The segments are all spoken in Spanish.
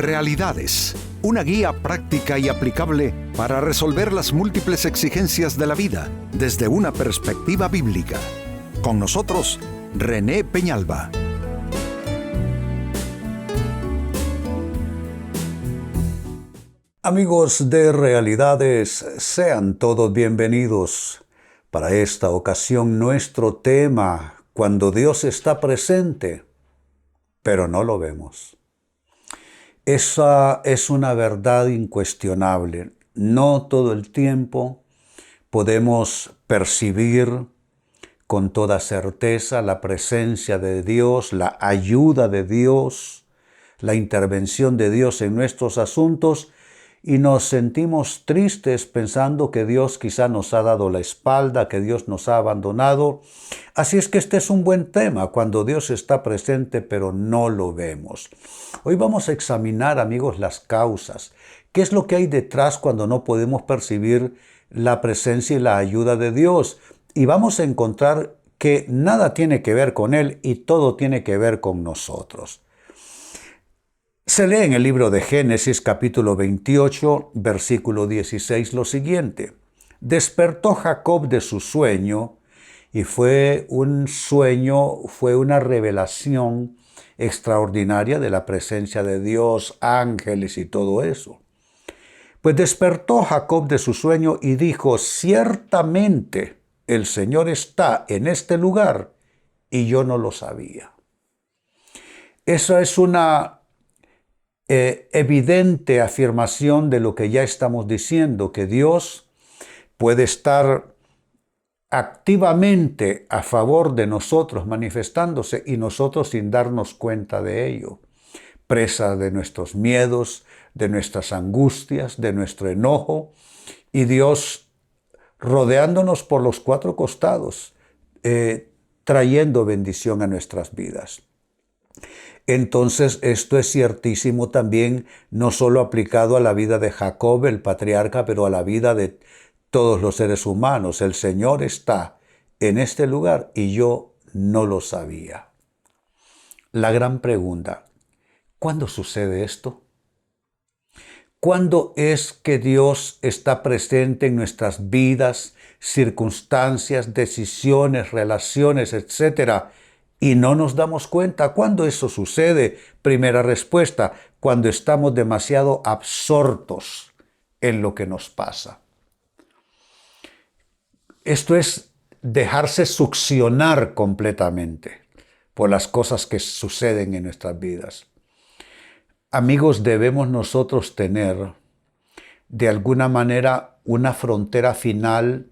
Realidades, una guía práctica y aplicable para resolver las múltiples exigencias de la vida desde una perspectiva bíblica. Con nosotros, René Peñalba. Amigos de Realidades, sean todos bienvenidos. Para esta ocasión nuestro tema, cuando Dios está presente, pero no lo vemos. Esa es una verdad incuestionable. No todo el tiempo podemos percibir con toda certeza la presencia de Dios, la ayuda de Dios, la intervención de Dios en nuestros asuntos, y nos sentimos tristes pensando que Dios quizá nos ha dado la espalda, que Dios nos ha abandonado. Así es que este es un buen tema, cuando Dios está presente pero no lo vemos. Hoy vamos a examinar, amigos, las causas. ¿Qué es lo que hay detrás cuando no podemos percibir la presencia y la ayuda de Dios? Y vamos a encontrar que nada tiene que ver con Él y todo tiene que ver con nosotros. Se lee en el libro de Génesis, capítulo 28, versículo 16, lo siguiente. Despertó Jacob de su sueño, y fue un sueño, fue una revelación extraordinaria de la presencia de Dios, ángeles y todo eso. Pues despertó Jacob de su sueño y dijo, ciertamente el Señor está en este lugar, y yo no lo sabía. Esa es una evidente afirmación de lo que ya estamos diciendo, que Dios puede estar activamente a favor de nosotros, manifestándose, y nosotros sin darnos cuenta de ello, presa de nuestros miedos, de nuestras angustias, de nuestro enojo, y Dios rodeándonos por los cuatro costados, trayendo bendición a nuestras vidas. Entonces, esto es ciertísimo también, no solo aplicado a la vida de Jacob, el patriarca, pero a la vida de todos los seres humanos. El Señor está en este lugar y yo no lo sabía. La gran pregunta, ¿cuándo sucede esto? ¿Cuándo es que Dios está presente en nuestras vidas, circunstancias, decisiones, relaciones, etcétera? Y no nos damos cuenta. ¿Cuándo eso sucede? Primera respuesta, cuando estamos demasiado absortos en lo que nos pasa. Esto es dejarse succionar completamente por las cosas que suceden en nuestras vidas. Amigos, debemos nosotros tener de alguna manera una frontera final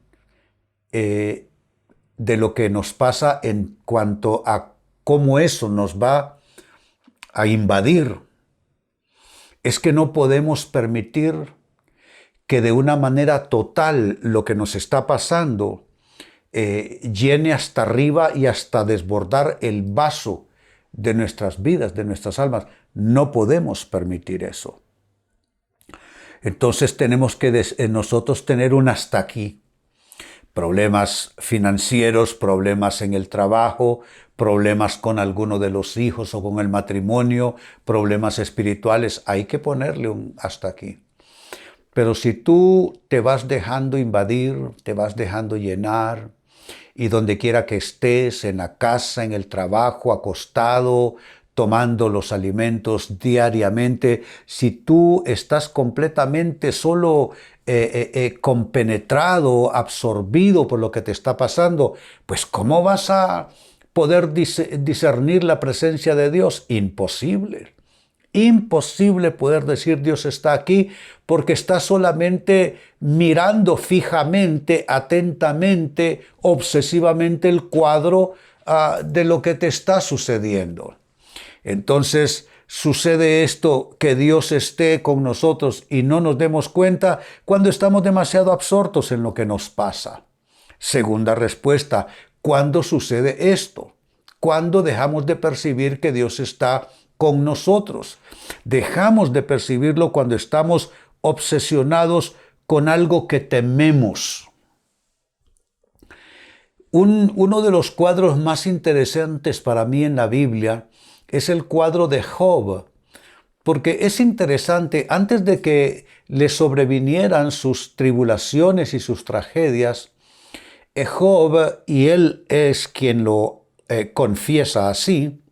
de lo que nos pasa en cuanto a cómo eso nos va a invadir. Es que no podemos permitir que de una manera total lo que nos está pasando llene hasta arriba y hasta desbordar el vaso de nuestras vidas, de nuestras almas. No podemos permitir eso. Entonces tenemos que nosotros tener un hasta aquí. Problemas financieros, problemas en el trabajo, problemas con alguno de los hijos o con el matrimonio, problemas espirituales. Hay que ponerle un hasta aquí. Pero si tú te vas dejando invadir, te vas dejando llenar, y donde quiera que estés, en la casa, en el trabajo, acostado, tomando los alimentos diariamente, si tú estás completamente solo compenetrado, absorbido por lo que te está pasando, pues ¿cómo vas a poder discernir la presencia de Dios? Imposible. Imposible poder decir Dios está aquí porque estás solamente mirando fijamente, atentamente, obsesivamente el cuadro de lo que te está sucediendo. Entonces sucede esto, que Dios esté con nosotros y no nos demos cuenta cuando estamos demasiado absortos en lo que nos pasa. Segunda respuesta, ¿cuándo sucede esto? ¿Cuándo dejamos de percibir que Dios está con nosotros? Dejamos de percibirlo cuando estamos obsesionados con algo que tememos. Uno de los cuadros más interesantes para mí en la Biblia es el cuadro de Job, porque es interesante, antes de que le sobrevinieran sus tribulaciones y sus tragedias, Job, y él es quien lo confiesa así,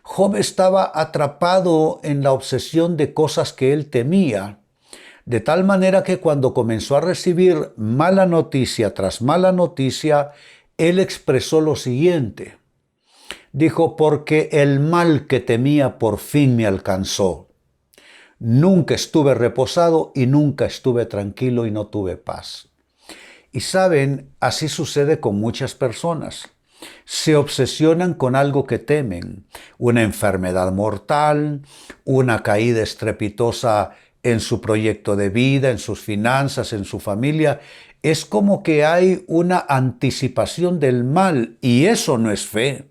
Job estaba atrapado en la obsesión de cosas que él temía, de tal manera que cuando comenzó a recibir mala noticia tras mala noticia, él expresó lo siguiente. Dijo, porque el mal que temía por fin me alcanzó. Nunca estuve reposado y nunca estuve tranquilo y no tuve paz. Y saben, así sucede con muchas personas. Se obsesionan con algo que temen, una enfermedad mortal, una caída estrepitosa en su proyecto de vida, en sus finanzas, en su familia. Es como que hay una anticipación del mal y eso no es fe.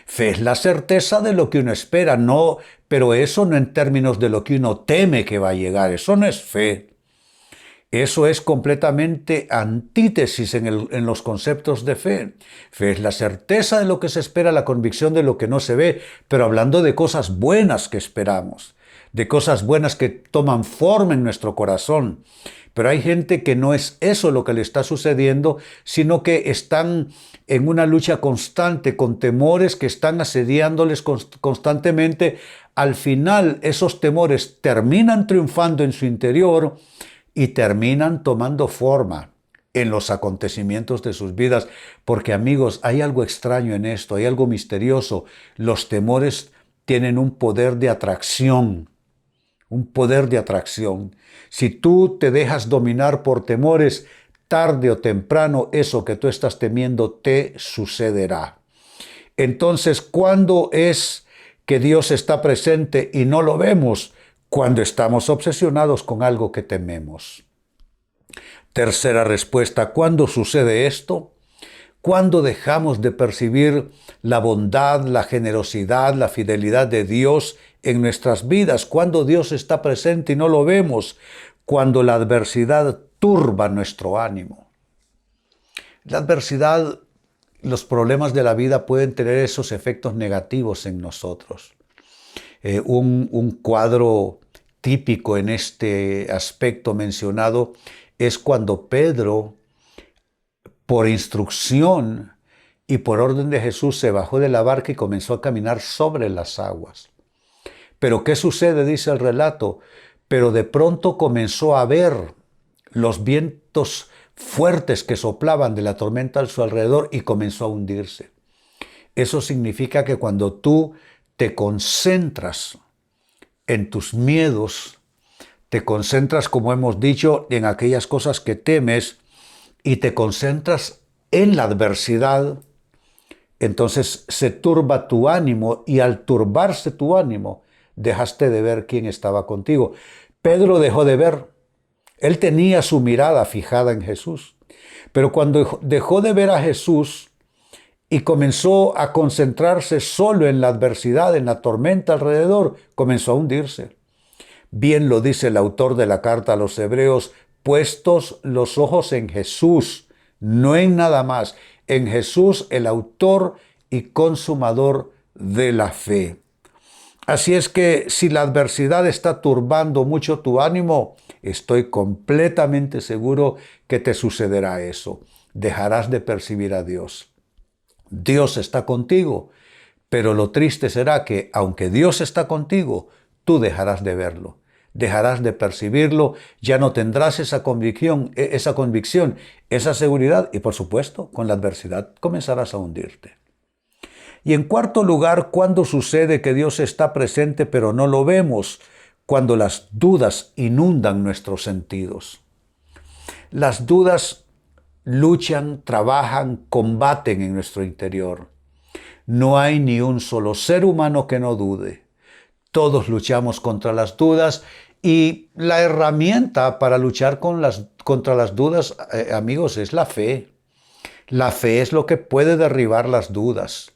Fe es la certeza de lo que uno espera, no, pero eso no en términos de lo que uno teme que va a llegar, eso no es fe. Eso es completamente antítesis en los conceptos de fe. Fe es la certeza de lo que se espera, la convicción de lo que no se ve, pero hablando de cosas buenas que esperamos, de cosas buenas que toman forma en nuestro corazón. Pero hay gente que no es eso lo que le está sucediendo, sino que están en una lucha constante con temores que están asediándoles constantemente. Al final, esos temores terminan triunfando en su interior y terminan tomando forma en los acontecimientos de sus vidas. Porque, amigos, hay algo extraño en esto, hay algo misterioso. Los temores tienen un poder de atracción. Un poder de atracción. Si tú te dejas dominar por temores, tarde o temprano eso que tú estás temiendo te sucederá. Entonces, ¿cuándo es que Dios está presente y no lo vemos? Cuando estamos obsesionados con algo que tememos. Tercera respuesta, ¿cuándo sucede esto? Cuando dejamos de percibir la bondad, la generosidad, la fidelidad de Dios en nuestras vidas, cuando Dios está presente y no lo vemos, cuando la adversidad turba nuestro ánimo. La adversidad, los problemas de la vida pueden tener esos efectos negativos en nosotros. Un cuadro típico en este aspecto mencionado es cuando Pedro, por instrucción y por orden de Jesús, se bajó de la barca y comenzó a caminar sobre las aguas. Pero ¿qué sucede? Dice el relato. Pero de pronto comenzó a ver los vientos fuertes que soplaban de la tormenta a su alrededor y comenzó a hundirse. Eso significa que cuando tú te concentras en tus miedos, te concentras, como hemos dicho, en aquellas cosas que temes y te concentras en la adversidad, entonces se turba tu ánimo y al turbarse tu ánimo, dejaste de ver quién estaba contigo. Pedro dejó de ver. Él tenía su mirada fijada en Jesús. Pero cuando dejó de ver a Jesús y comenzó a concentrarse solo en la adversidad, en la tormenta alrededor, comenzó a hundirse. Bien lo dice el autor de la carta a los Hebreos, puestos los ojos en Jesús, no en nada más, en Jesús, el autor y consumador de la fe. Así es que si la adversidad está turbando mucho tu ánimo, estoy completamente seguro que te sucederá eso. Dejarás de percibir a Dios. Dios está contigo, pero lo triste será que, aunque Dios está contigo, tú dejarás de verlo, dejarás de percibirlo, ya no tendrás esa convicción, esa seguridad y, por supuesto, con la adversidad comenzarás a hundirte. Y en cuarto lugar, ¿cuándo sucede que Dios está presente pero no lo vemos? Cuando las dudas inundan nuestros sentidos. Las dudas luchan, trabajan, combaten en nuestro interior. No hay ni un solo ser humano que no dude. Todos luchamos contra las dudas y la herramienta para luchar contra las dudas, amigos, es la fe. La fe es lo que puede derribar las dudas.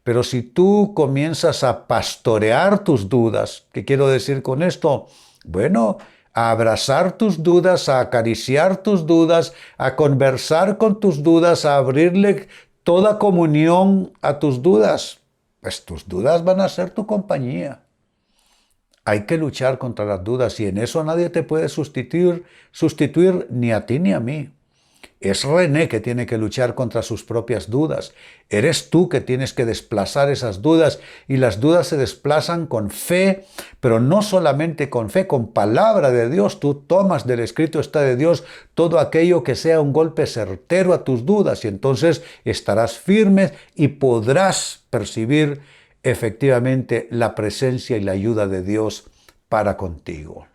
Pero si tú comienzas a pastorear tus dudas, ¿qué quiero decir con esto? Bueno, a abrazar tus dudas, a acariciar tus dudas, a conversar con tus dudas, a abrirle toda comunión a tus dudas, pues tus dudas van a ser tu compañía. Hay que luchar contra las dudas y en eso nadie te puede sustituir ni a ti ni a mí. Es René que tiene que luchar contra sus propias dudas. Eres tú que tienes que desplazar esas dudas y las dudas se desplazan con fe, pero no solamente con fe, con palabra de Dios. Tú tomas del escrito está de Dios todo aquello que sea un golpe certero a tus dudas y entonces estarás firme y podrás percibir efectivamente la presencia y la ayuda de Dios para contigo.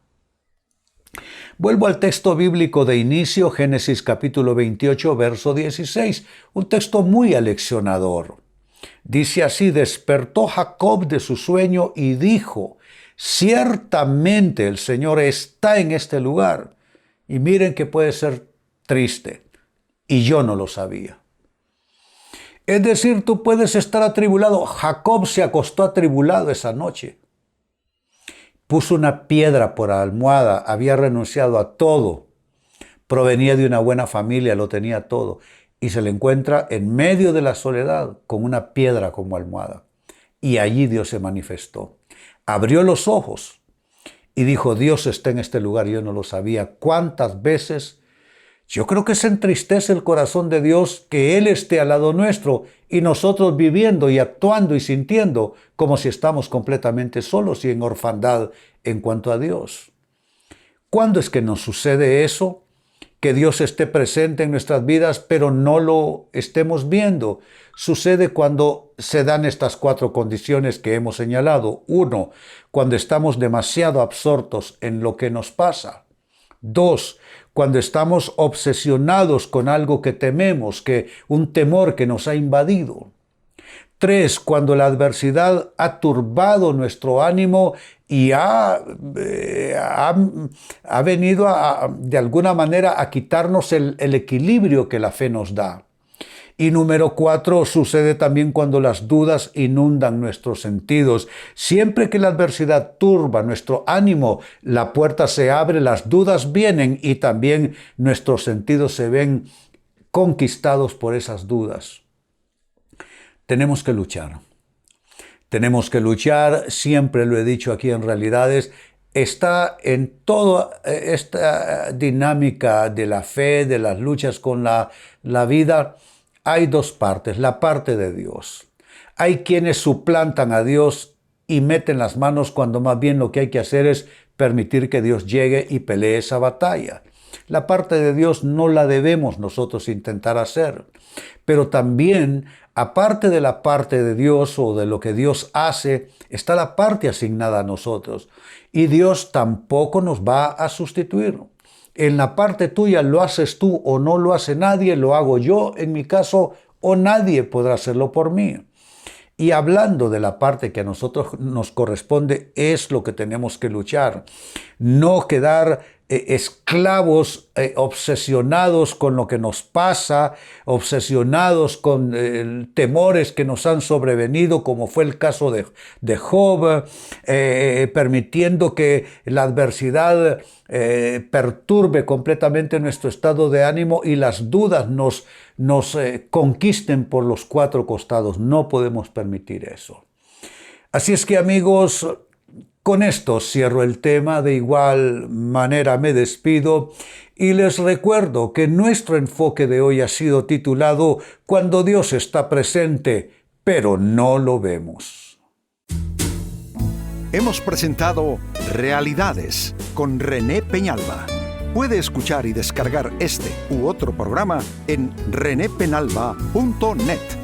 Vuelvo al texto bíblico de inicio, Génesis capítulo 28, verso 16, un texto muy aleccionador. Dice así: despertó Jacob de su sueño y dijo, ciertamente el Señor está en este lugar. Y miren que puede ser triste, y yo no lo sabía. Es decir, tú puedes estar atribulado. Jacob se acostó atribulado esa noche. Puso una piedra por almohada, había renunciado a todo. Provenía de una buena familia, lo tenía todo. Y se le encuentra en medio de la soledad con una piedra como almohada. Y allí Dios se manifestó. Abrió los ojos y dijo, Dios está en este lugar, yo no lo sabía. ¿Cuántas veces? Yo creo que se entristece el corazón de Dios que Él esté al lado nuestro y nosotros viviendo y actuando y sintiendo como si estamos completamente solos y en orfandad en cuanto a Dios. ¿Cuándo es que nos sucede eso? Que Dios esté presente en nuestras vidas, pero no lo estemos viendo. Sucede cuando se dan estas 4 condiciones que hemos señalado. 1, cuando estamos demasiado absortos en lo que nos pasa. 2, cuando estamos obsesionados con algo que tememos, un temor que nos ha invadido. 3, cuando la adversidad ha turbado nuestro ánimo y ha venido de alguna manera a quitarnos el equilibrio que la fe nos da. Y número 4, sucede también cuando las dudas inundan nuestros sentidos. Siempre que la adversidad turba nuestro ánimo, la puerta se abre, las dudas vienen y también nuestros sentidos se ven conquistados por esas dudas. Tenemos que luchar. Tenemos que luchar, siempre lo he dicho aquí en Realidades, está en toda esta dinámica de la fe, de las luchas con la vida. Hay 2 partes, la parte de Dios. Hay quienes suplantan a Dios y meten las manos cuando más bien lo que hay que hacer es permitir que Dios llegue y pelee esa batalla. La parte de Dios no la debemos nosotros intentar hacer, pero también, aparte de la parte de Dios o de lo que Dios hace, está la parte asignada a nosotros. Y Dios tampoco nos va a sustituir. En la parte tuya lo haces tú o no lo hace nadie, lo hago yo en mi caso o nadie podrá hacerlo por mí. Y hablando de la parte que a nosotros nos corresponde, es lo que tenemos que luchar. No quedar esclavos, obsesionados con lo que nos pasa, obsesionados con temores que nos han sobrevenido, como fue el caso de Job, permitiendo que la adversidad perturbe completamente nuestro estado de ánimo y las dudas nos conquisten por los 4 costados. No podemos permitir eso. Así es que, amigos, con esto cierro el tema, de igual manera me despido y les recuerdo que nuestro enfoque de hoy ha sido titulado Cuando Dios está presente, pero no lo vemos. Hemos presentado Realidades con René Peñalba. Puede escuchar y descargar este u otro programa en renépenalba.net.